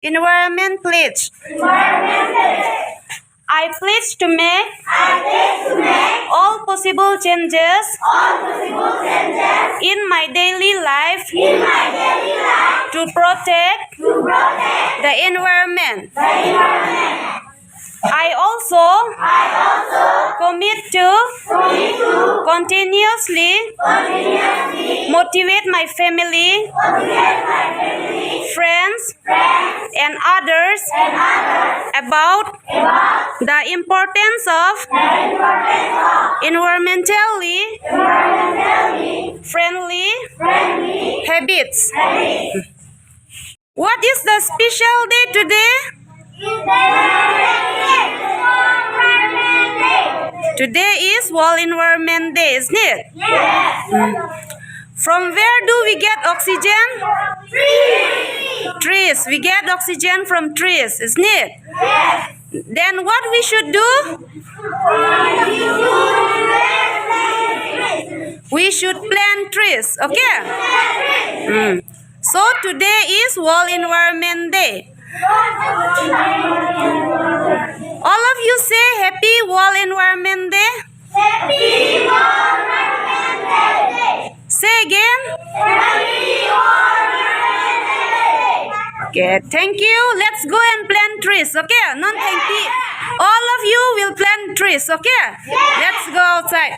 Environment pledge. I pledge to make all possible changes in my daily life to protect the environment. I also commit to continuously motivate my family, friends, and others about the importance of environmentally friendly habits. What is the special day today? Today is World Environment Day, isn't it? From where do we get oxygen? Trees. We get oxygen from trees, isn't it? Then what we should do? We should plant trees, okay? So today is World Environment Day. All of you say Happy World Environment Day. Happy World Environment Day. Say again. Happy World Environment Day. Okay, thank you. Let's go and plant trees, okay? Non thank you. All of you will plant trees, okay? Let's go outside.